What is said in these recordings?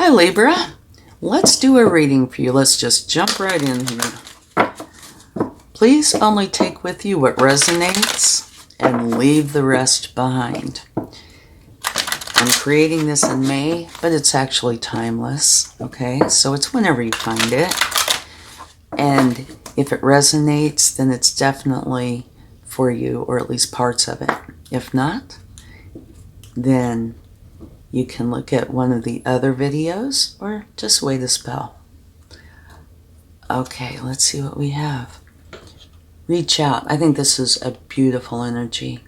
Hi Libra, let's do a reading for you. Let's just jump right in here. Please only take with you what resonates and leave the rest behind. I'm creating this in May, but it's actually timeless, okay? So it's whenever you find it. And if it resonates, then it's definitely for you, or at least parts of it. If not, then you can look at one of the other videos or just wait a spell. Okay, let's see what we have. Reach out. I think this is a beautiful energy.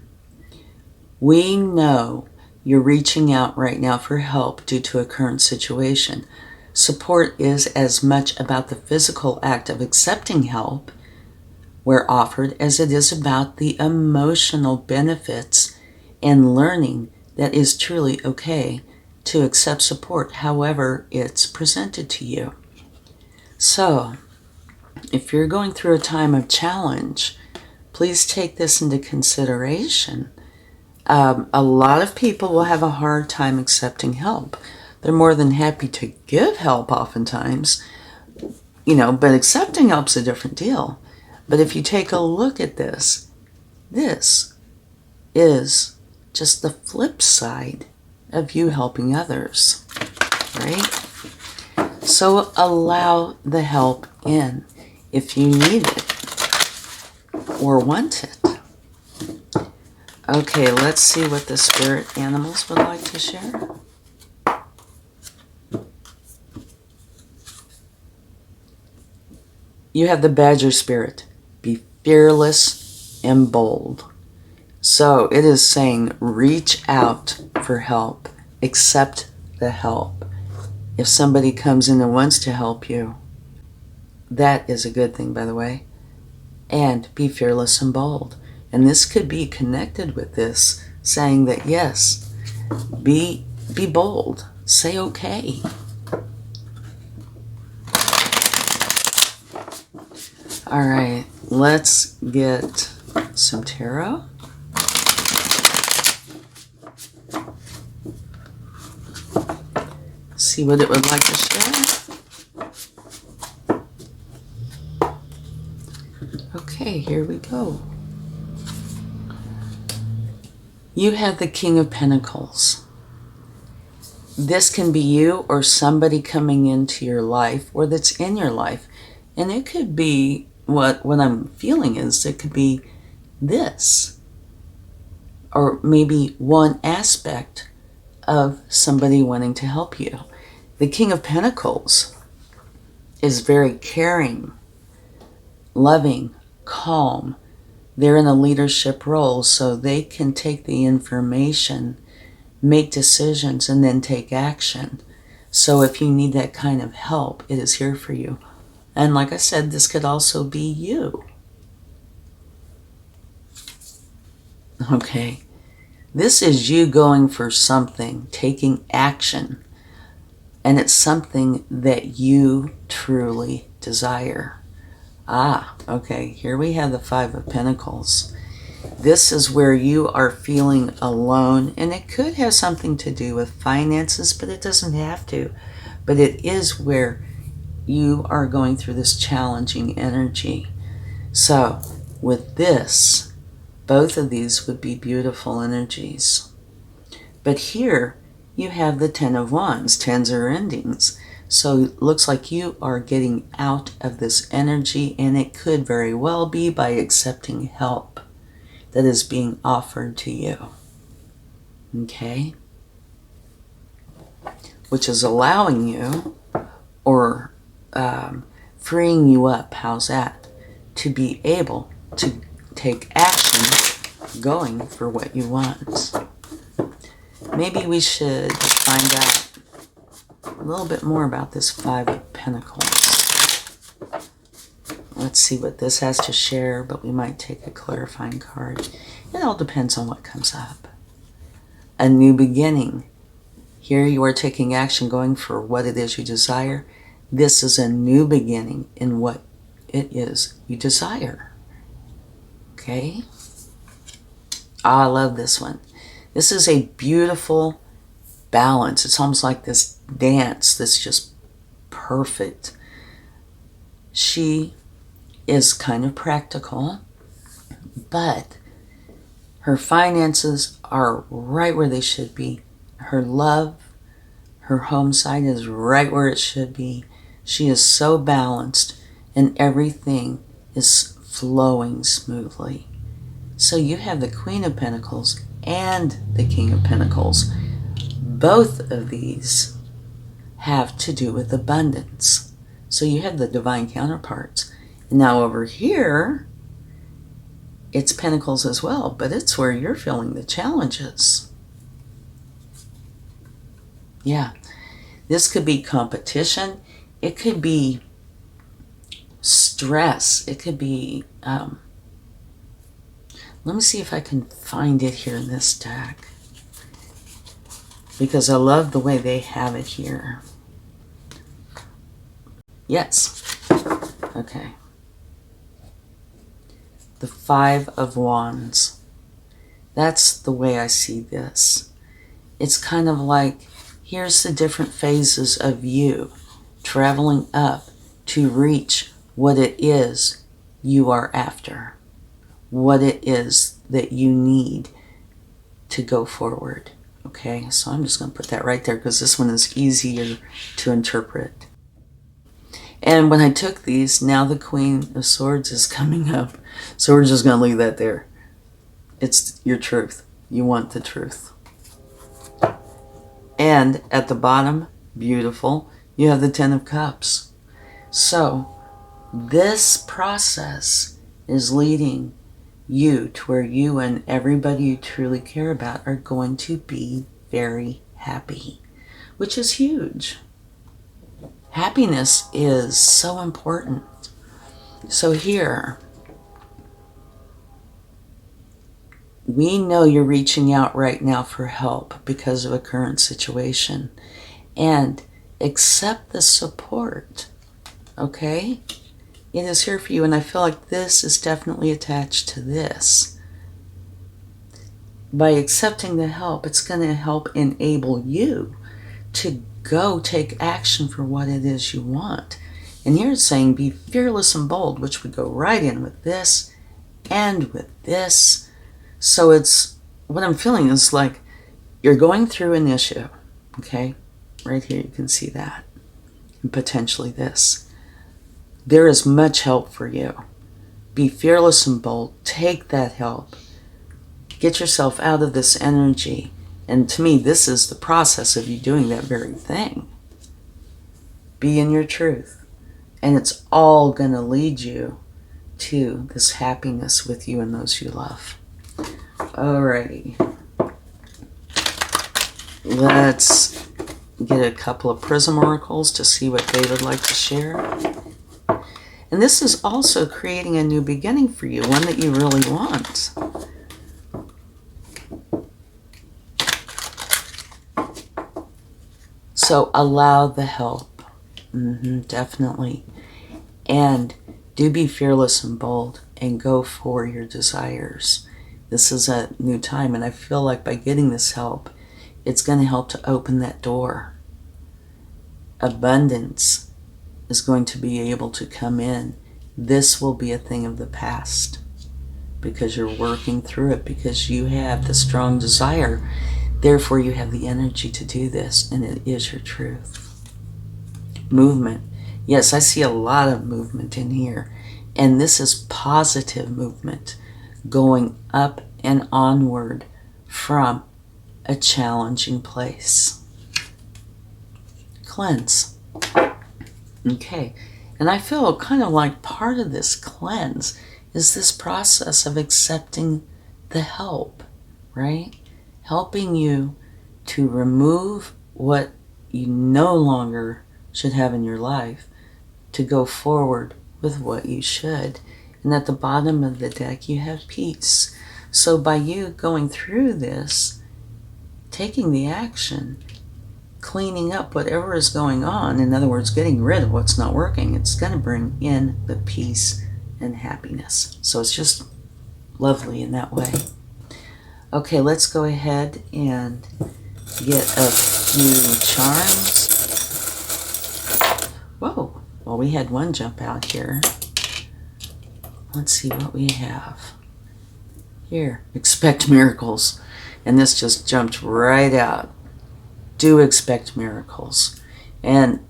We know you're reaching out right now for help due to a current situation. Support is as much about the physical act of accepting help where offered as it is about the emotional benefits and learning that is truly okay to accept support however it's presented to you. So, if you're going through a time of challenge, please take this into consideration. A lot of people will have a hard time accepting help. They're more than happy to give help oftentimes, but accepting help's a different deal. But if you take a look at this is just the flip side of you helping others, right? So allow the help in if you need it or want it. Okay, let's see what the spirit animals would like to share. You have the badger spirit. Be fearless and bold. So it is saying reach out for help. Accept the help. If somebody comes in and wants to help you, that is a good thing, by the way. And be fearless and bold. And this could be connected with this, saying that yes, be bold. Say okay. All right, let's get some tarot. See what it would like to share. Okay, here we go. You have the King of Pentacles. This can be you or somebody coming into your life or that's in your life. And it could be, what I'm feeling is, it could be this. Or maybe one aspect of somebody wanting to help you. The King of Pentacles is very caring, loving, calm. They're in a leadership role, so they can take the information, make decisions, and then take action. So if you need that kind of help, it is here for you. And like I said, this could also be you. Okay. This is you going for something, taking action. And it's something that you truly desire. Okay, here we have the Five of Pentacles. This is where you are feeling alone, and it could have something to do with finances, but it doesn't have to. But it is where you are going through this challenging energy. So, with this, both of these would be beautiful energies. But here, you have the Ten of Wands. Tens are endings. So it looks like you are getting out of this energy, and it could very well be by accepting help that is being offered to you. Okay? Which is allowing you, or freeing you up, how's that? To be able to take action going for what you want. Maybe we should find out a little bit more about this Five of Pentacles. Let's see what this has to share, but we might take a clarifying card. It all depends on what comes up. A new beginning. Here you are taking action, going for what it is you desire. This is a new beginning in what it is you desire. Okay? I love this one. This is a beautiful balance. It's almost like this dance that's just perfect. She is kind of practical, but her finances are right where they should be. Her love, her home side is right where it should be. She is so balanced and everything is flowing smoothly. So you have the Queen of Pentacles and the King of Pentacles. Both of these have to do with abundance. So you have the divine counterparts. Now over here, it's Pentacles as well, but it's where you're feeling the challenges. Yeah, this could be competition. It could be stress. It could be, let me see if I can find it here in this deck, because I love the way they have it here. Yes. Okay. The Five of Wands. That's the way I see this. It's kind of like, here's the different phases of you traveling up to reach what it is you are after, what it is that you need to go forward. Okay, so I'm just going to put that right there because this one is easier to interpret. And when I took these, now the Queen of Swords is coming up. So we're just going to leave that there. It's your truth. You want the truth. And at the bottom, beautiful, you have the Ten of Cups. So this process is leading you to where you and everybody you truly care about are going to be very happy, which is huge. Happiness is so important. So here, we know you're reaching out right now for help because of a current situation. And accept the support, okay? It is here for you, and I feel like this is definitely attached to this. By accepting the help, it's going to help enable you to go take action for what it is you want. And here it's saying be fearless and bold, which would go right in with this and with this. So it's, what I'm feeling is like you're going through an issue, okay? Right here you can see that. And potentially this. There is much help for you. Be fearless and bold. Take that help. Get yourself out of this energy. And to me, this is the process of you doing that very thing. Be in your truth. And it's all going to lead you to this happiness with you and those you love. Alrighty. Let's get a couple of prism oracles to see what they would like to share. And this is also creating a new beginning for you, one that you really want. So allow the help. Definitely. And do be fearless and bold and go for your desires. This is a new time, and I feel like by getting this help, it's going to help to open that door. Abundance is going to be able to come in. This will be a thing of the past because you're working through it, because you have the strong desire. Therefore, you have the energy to do this, and it is your truth. Movement. Yes, I see a lot of movement in here, and this is positive movement going up and onward from a challenging place. Cleanse. Okay, and I feel kind of like part of this cleanse is this process of accepting the help, right? Helping you to remove what you no longer should have in your life to go forward with what you should. And at the bottom of the deck, you have peace. So by you going through this, taking the action, cleaning up whatever is going on, in other words, getting rid of what's not working, it's going to bring in the peace and happiness. So it's just lovely in that way. Okay, let's go ahead and get a few charms. Whoa. Well, we had one jump out here. Let's see what we have. Here, expect miracles. And this just jumped right out. Do expect miracles. And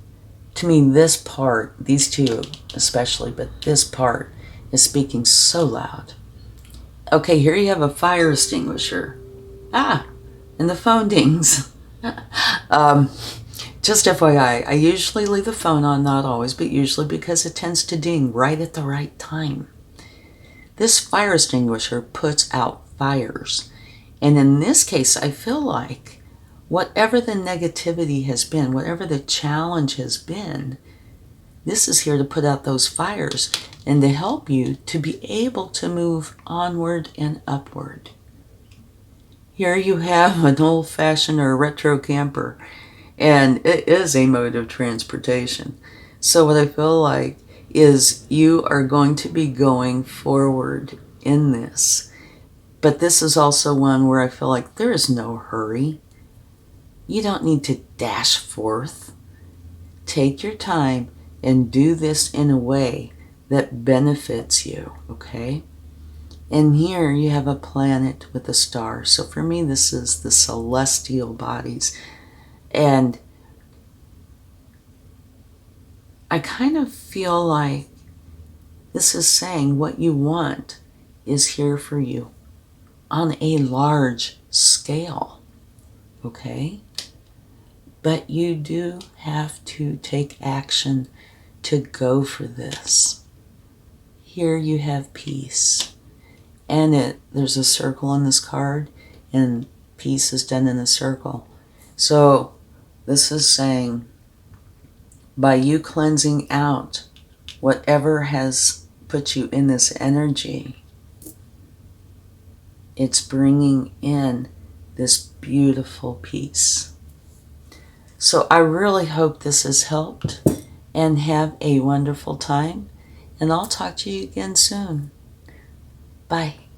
to me, this part, these two especially, but this part is speaking so loud. Okay, here you have a fire extinguisher. And the phone dings. Just FYI, I usually leave the phone on, not always, but usually, because it tends to ding right at the right time. This fire extinguisher puts out fires. And in this case, I feel like whatever the negativity has been, whatever the challenge has been, this is here to put out those fires and to help you to be able to move onward and upward. Here you have an old-fashioned or retro camper, and it is a mode of transportation. So what I feel like is you are going to be going forward in this. But this is also one where I feel like there is no hurry. You don't need to dash forth. Take your time and do this in a way that benefits you, okay? And here you have a planet with a star. So for me, this is the celestial bodies. And I kind of feel like this is saying what you want is here for you on a large scale, okay? But you do have to take action to go for this. Here you have peace. And there's a circle on this card, and peace is done in a circle. So this is saying, by you cleansing out whatever has put you in this energy, it's bringing in this beautiful peace. So I really hope this has helped, and have a wonderful time. And I'll talk to you again soon. Bye.